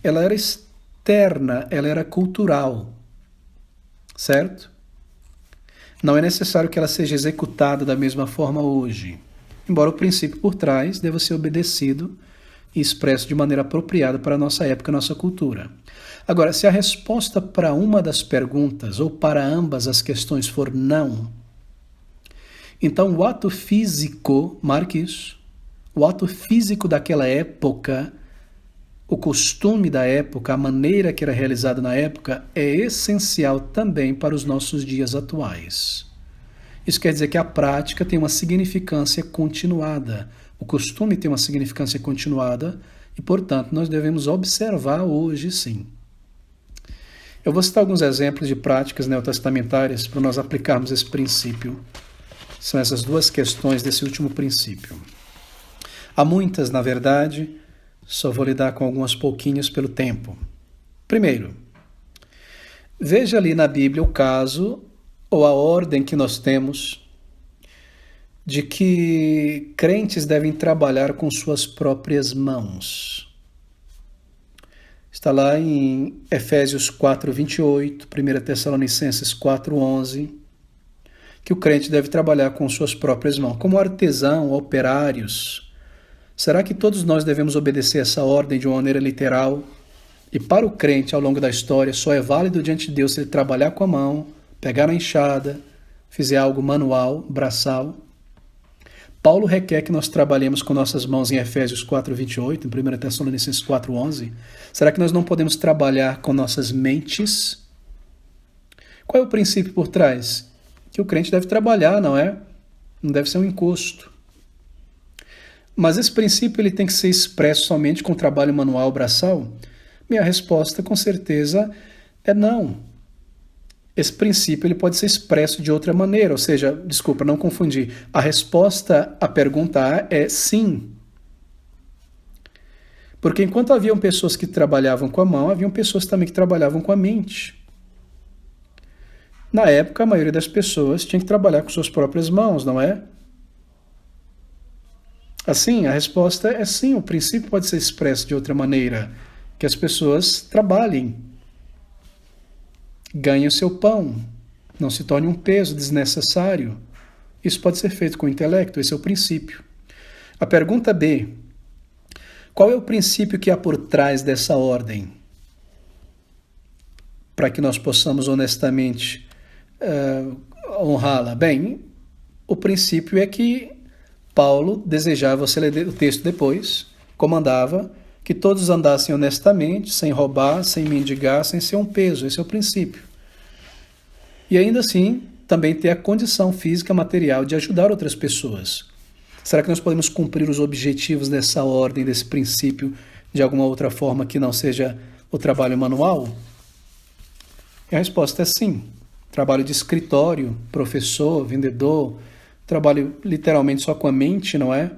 ela era externa, ela era cultural, certo? Não é necessário que ela seja executada da mesma forma hoje, embora o princípio por trás deva ser obedecido e expresso de maneira apropriada para a nossa época, a nossa cultura. Agora, se a resposta para uma das perguntas ou para ambas as questões for não, então o ato físico, marque isso, o ato físico daquela época, o costume da época, a maneira que era realizado na época, é essencial também para os nossos dias atuais. Isso quer dizer que a prática tem uma significância continuada, o costume tem uma significância continuada e, portanto, nós devemos observar hoje sim. Eu vou citar alguns exemplos de práticas neotestamentárias para nós aplicarmos esse princípio. São essas duas questões desse último princípio. Há muitas, na verdade, só vou lidar com algumas pouquinhas pelo tempo. Primeiro, veja ali na Bíblia o caso ou a ordem que nós temos de que crentes devem trabalhar com suas próprias mãos. Está lá em Efésios 4:28, 1 Tessalonicenses 4:11, que o crente deve trabalhar com suas próprias mãos, como artesão, operários. Será que todos nós devemos obedecer essa ordem de uma maneira literal? E para o crente, ao longo da história, só é válido diante de Deus se ele trabalhar com a mão, pegar a enxada, fizer algo manual, braçal. Paulo requer que nós trabalhemos com nossas mãos em Efésios 4:28, em 1 Tessalonicenses 4:11. Será que nós não podemos trabalhar com nossas mentes? Qual é o princípio por trás? Que o crente deve trabalhar, não é? Não deve ser um encosto. Mas esse princípio ele tem que ser expresso somente com trabalho manual braçal? Minha resposta, com certeza, é não. Esse princípio ele pode ser expresso de outra maneira, ou seja, desculpa, não confundir. A resposta à pergunta A é sim. Porque enquanto haviam pessoas que trabalhavam com a mão, haviam pessoas também que trabalhavam com a mente. Na época, a maioria das pessoas tinha que trabalhar com suas próprias mãos, não é? Assim, a resposta é sim, o princípio pode ser expresso de outra maneira, que as pessoas trabalhem, ganhem o seu pão, não se torne um peso desnecessário. Isso pode ser feito com o intelecto, esse é o princípio. A pergunta B, qual é o princípio que há por trás dessa ordem? Para que nós possamos honestamente honrá-la. Bem, o princípio é que Paulo desejava, você lê o texto depois, comandava que todos andassem honestamente, sem roubar, sem mendigar, sem ser um peso. Esse é o princípio. E ainda assim, também ter a condição física, material de ajudar outras pessoas. Será que nós podemos cumprir os objetivos dessa ordem, desse princípio, de alguma outra forma que não seja o trabalho manual? E a resposta é sim. Trabalho de escritório, professor, vendedor, trabalho literalmente só com a mente, não é?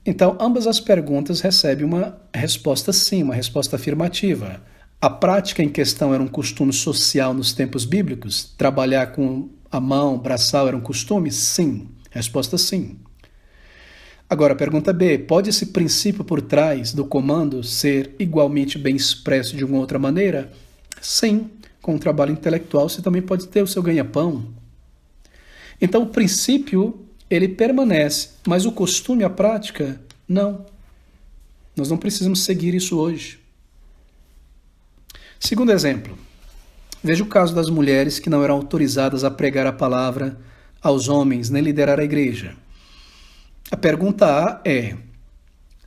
Então, ambas as perguntas recebem uma resposta sim, uma resposta afirmativa. A prática em questão era um costume social nos tempos bíblicos? Trabalhar com a mão, braçal, era um costume? Sim. Resposta sim. Agora, pergunta B. Pode esse princípio por trás do comando ser igualmente bem expresso de uma outra maneira? Sim. Com o trabalho intelectual, você também pode ter o seu ganha-pão. Então, o princípio ele permanece, mas o costume, a prática, não. Nós não precisamos seguir isso hoje. Segundo exemplo, veja o caso das mulheres que não eram autorizadas a pregar a palavra aos homens, nem liderar a igreja. A pergunta A é,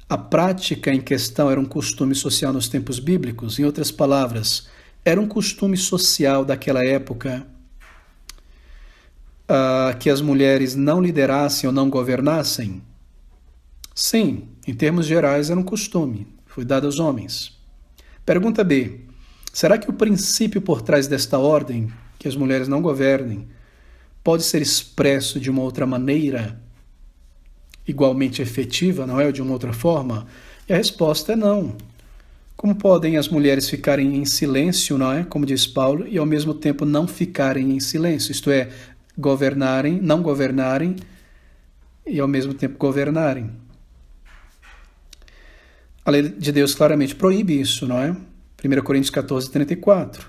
a prática em questão era um costume social nos tempos bíblicos? Em outras palavras, era um costume social daquela época que as mulheres não liderassem ou não governassem? Sim, em termos gerais era um costume, foi dado aos homens. Pergunta B, será que o princípio por trás desta ordem, que as mulheres não governem, pode ser expresso de uma outra maneira, igualmente efetiva, não é? Ou de uma outra forma? E a resposta é não. Como podem as mulheres ficarem em silêncio, não é? Como diz Paulo, e ao mesmo tempo não ficarem em silêncio, isto é, governarem, não governarem e ao mesmo tempo governarem. A lei de Deus claramente proíbe isso, não é? 1 Coríntios 14:34.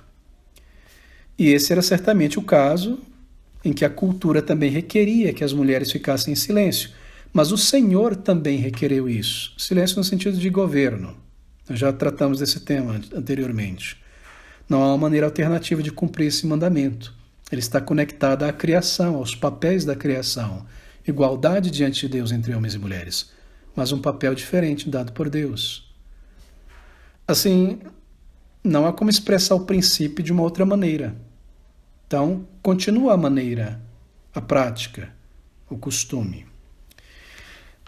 E esse era certamente o caso em que a cultura também requeria que as mulheres ficassem em silêncio. Mas o Senhor também requereu isso. Silêncio no sentido de governo. Nós já tratamos desse tema anteriormente. Não há uma maneira alternativa de cumprir esse mandamento. Ele está conectado à criação, aos papéis da criação. Igualdade diante de Deus entre homens e mulheres. Mas um papel diferente dado por Deus. Assim, não há como expressar o princípio de uma outra maneira. Então, continua a maneira, a prática, o costume.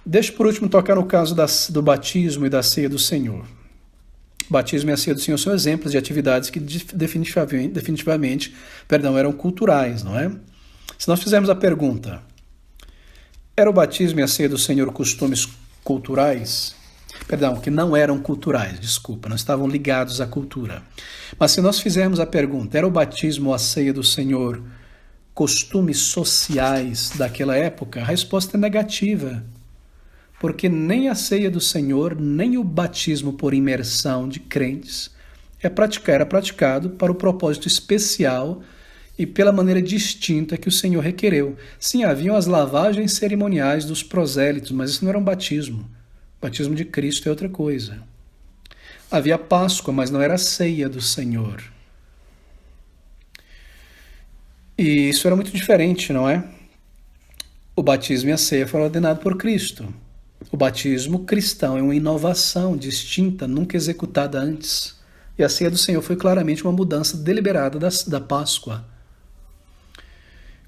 Deixa por último tocar no caso do batismo e da ceia do Senhor. O batismo e a ceia do Senhor são exemplos de atividades que definitivamente eram culturais, não é? Se nós fizermos a pergunta, era o batismo e a ceia do Senhor costumes culturais? Que não eram culturais, desculpa, não estavam ligados à cultura. Mas se nós fizermos a pergunta, era o batismo ou a ceia do Senhor costumes sociais daquela época? A resposta é negativa, porque nem a ceia do Senhor, nem o batismo por imersão de crentes era praticado para o propósito especial e pela maneira distinta que o Senhor requereu. Sim, haviam as lavagens cerimoniais dos prosélitos, mas isso não era um batismo. O batismo de Cristo é outra coisa. Havia Páscoa, mas não era a ceia do Senhor. E isso era muito diferente, não é? O batismo e a ceia foram ordenados por Cristo. O batismo cristão é uma inovação distinta, nunca executada antes. E a ceia do Senhor foi claramente uma mudança deliberada da Páscoa,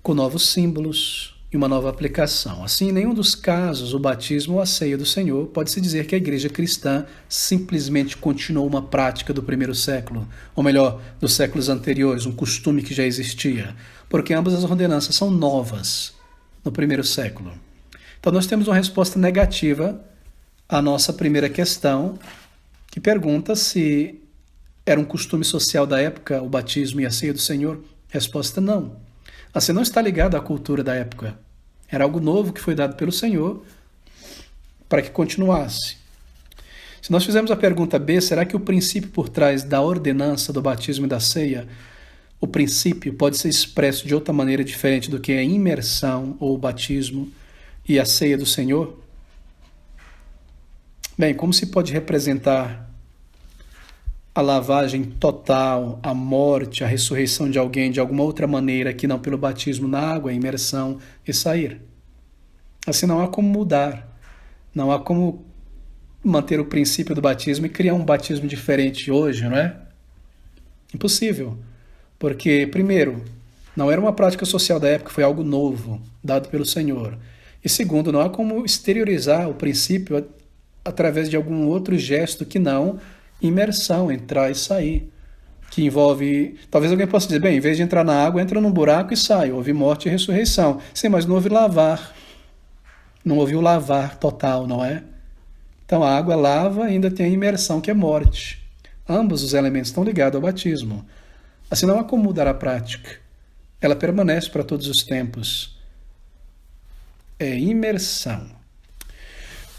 com novos símbolos e uma nova aplicação. Assim, em nenhum dos casos, o batismo ou a ceia do Senhor, pode-se dizer que a igreja cristã simplesmente continuou uma prática do primeiro século, ou melhor, dos séculos anteriores, um costume que já existia, porque ambas as ordenanças são novas no primeiro século. Então, nós temos uma resposta negativa à nossa primeira questão, que pergunta se era um costume social da época o batismo e a ceia do Senhor. Resposta: não. Assim, não está ligado à cultura da época. Era algo novo que foi dado pelo Senhor para que continuasse. Se nós fizermos a pergunta B, será que o princípio por trás da ordenança do batismo e da ceia, o princípio pode ser expresso de outra maneira diferente do que a imersão ou o batismo e a ceia do Senhor? Bem, como se pode representar a lavagem total, a morte, a ressurreição de alguém de alguma outra maneira que não pelo batismo na água, a imersão e sair? Assim, não há como mudar, não há como manter o princípio do batismo e criar um batismo diferente hoje, não é? Impossível, porque, primeiro, não era uma prática social da época, foi algo novo, dado pelo Senhor. E segundo, não há como exteriorizar o princípio através de algum outro gesto que não imersão, entrar e sair, que envolve, talvez alguém possa dizer, bem, em vez de entrar na água, entra num buraco e sai, houve morte e ressurreição. Sim, mas não houve lavar, não houve o lavar total, não é? Então a água lava e ainda tem a imersão, que é morte. Ambos os elementos estão ligados ao batismo. Assim, não há como mudar a prática, ela permanece para todos os tempos. É imersão.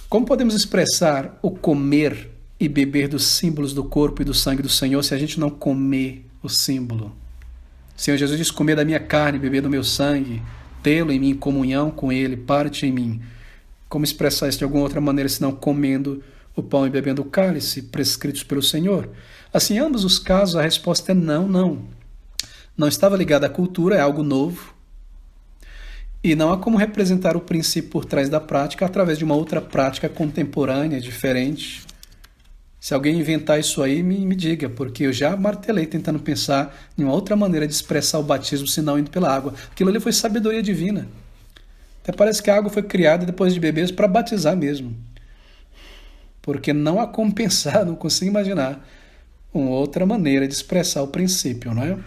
Como podemos expressar o comer e beber dos símbolos do corpo e do sangue do Senhor se a gente não comer o símbolo? O Senhor Jesus diz: comer da minha carne e beber do meu sangue, tê-lo em mim, comunhão com ele, parte em mim. Como expressar isso de alguma outra maneira senão comendo o pão e bebendo o cálice prescritos pelo Senhor? Assim, em ambos os casos, a resposta é não, não. Não estava ligada à cultura, é algo novo. E não há como representar o princípio por trás da prática através de uma outra prática contemporânea, diferente. Se alguém inventar isso aí, me diga, porque eu já martelei tentando pensar em uma outra maneira de expressar o batismo, senão indo pela água. Aquilo ali foi sabedoria divina. Até parece que a água foi criada depois de beber para batizar mesmo. Porque não há como pensar, não consigo imaginar uma outra maneira de expressar o princípio, não é?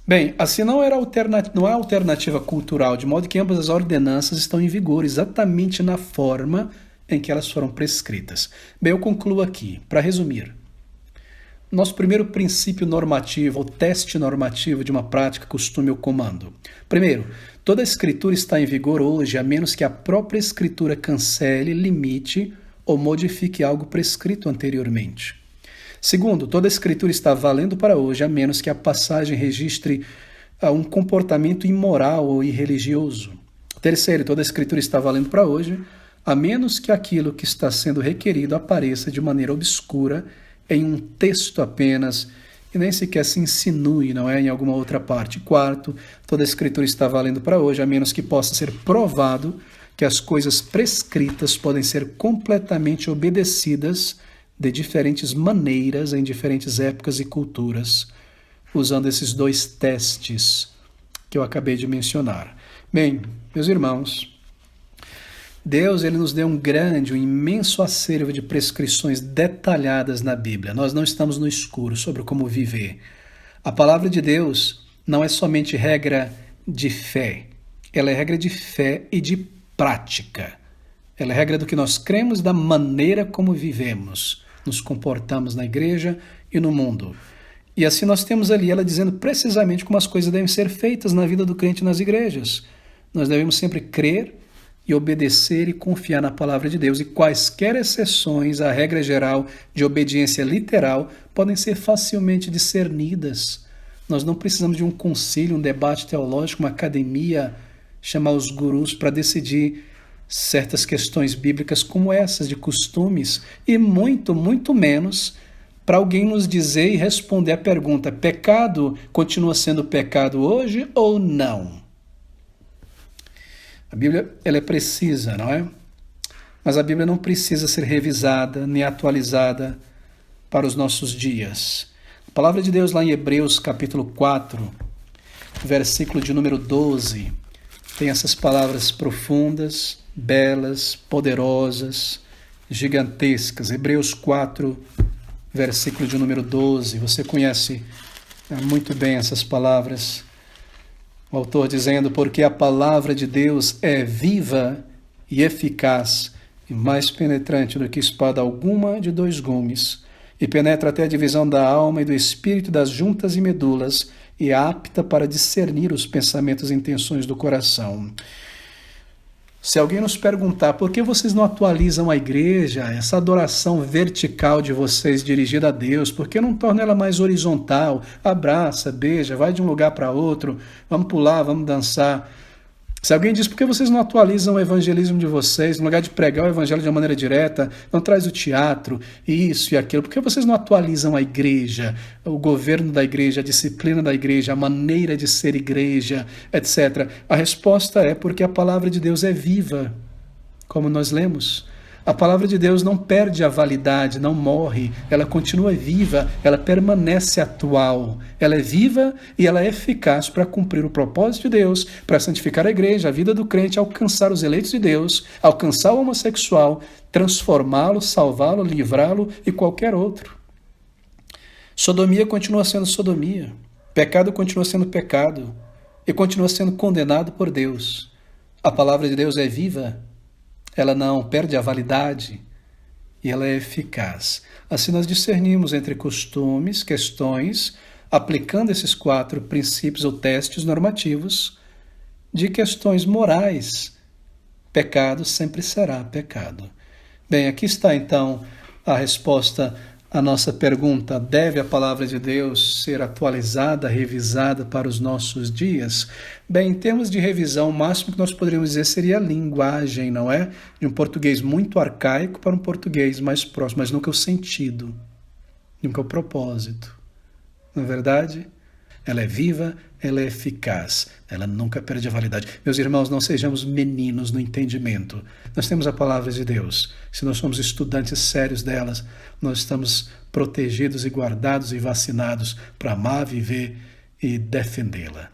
Bem, assim não há alternativa cultural, de modo que ambas as ordenanças estão em vigor exatamente na forma em que elas foram prescritas. Bem, eu concluo aqui, para resumir. Nosso primeiro princípio normativo, ou teste normativo de uma prática, costume ou comando. Primeiro, toda a escritura está em vigor hoje, a menos que a própria escritura cancele, limite ou modifique algo prescrito anteriormente. Segundo, toda a escritura está valendo para hoje, a menos que a passagem registre um comportamento imoral ou irreligioso. Terceiro, toda a escritura está valendo para hoje, a menos que aquilo que está sendo requerido apareça de maneira obscura em um texto apenas e nem sequer se insinue, não é, em alguma outra parte. Quarto, toda a escritura está valendo para hoje, a menos que possa ser provado que as coisas prescritas podem ser completamente obedecidas de diferentes maneiras em diferentes épocas e culturas, usando esses dois testes que eu acabei de mencionar. Bem, meus irmãos, Deus, ele nos deu um grande, um imenso acervo de prescrições detalhadas na Bíblia. Nós não estamos no escuro sobre como viver. A palavra de Deus não é somente regra de fé. Ela é regra de fé e de prática. Ela é regra do que nós cremos, da maneira como vivemos, nos comportamos na igreja e no mundo. E assim nós temos ali ela dizendo precisamente como as coisas devem ser feitas na vida do crente nas igrejas. Nós devemos sempre crer e obedecer e confiar na palavra de Deus. E quaisquer exceções à regra geral de obediência literal podem ser facilmente discernidas. Nós não precisamos de um concílio, um debate teológico, uma academia, chamar os gurus para decidir certas questões bíblicas como essas, de costumes, e muito, muito menos para alguém nos dizer e responder a pergunta: pecado continua sendo pecado hoje ou não? A Bíblia, ela é precisa, não é? Mas a Bíblia não precisa ser revisada nem atualizada para os nossos dias. A palavra de Deus lá em Hebreus capítulo 4, versículo de número 12, tem essas palavras profundas, belas, poderosas, gigantescas. Hebreus 4, versículo de número 12. Você conhece muito bem essas palavras. O autor dizendo: porque a palavra de Deus é viva e eficaz e mais penetrante do que espada alguma de dois gumes, e penetra até a divisão da alma e do espírito, das juntas e medulas, e é apta para discernir os pensamentos e intenções do coração. Se alguém nos perguntar por que vocês não atualizam a igreja, essa adoração vertical de vocês dirigida a Deus, por que não torna ela mais horizontal? Abraça, beija, vai de um lugar para outro, vamos pular, vamos dançar. Se alguém diz por que vocês não atualizam o evangelismo de vocês, no lugar de pregar o evangelho de uma maneira direta, não traz o teatro, isso e aquilo, por que vocês não atualizam a igreja, o governo da igreja, a disciplina da igreja, a maneira de ser igreja, etc. A resposta é porque a palavra de Deus é viva, como nós lemos. A palavra de Deus não perde a validade, não morre, ela continua viva, ela permanece atual. Ela é viva e ela é eficaz para cumprir o propósito de Deus, para santificar a igreja, a vida do crente, alcançar os eleitos de Deus, alcançar o homossexual, transformá-lo, salvá-lo, livrá-lo e qualquer outro. Sodomia continua sendo sodomia, pecado continua sendo pecado e continua sendo condenado por Deus. A palavra de Deus é viva, ela não perde a validade e ela é eficaz. Assim nós discernimos entre costumes, questões, aplicando esses 4 princípios ou testes normativos de questões morais. Pecado sempre será pecado. Bem, aqui está então a resposta à nossa pergunta: deve a palavra de Deus ser atualizada, revisada para os nossos dias? Bem, em termos de revisão, o máximo que nós poderíamos dizer seria a linguagem, não é? De um português muito arcaico para um português mais próximo, mas nunca o sentido, nunca o propósito. Não é verdade? Ela é viva, ela é eficaz, ela nunca perde a validade. Meus irmãos, não sejamos meninos no entendimento. Nós temos a palavra de Deus. Se nós somos estudantes sérios delas, nós estamos protegidos e guardados e vacinados para amar, viver e defendê-la.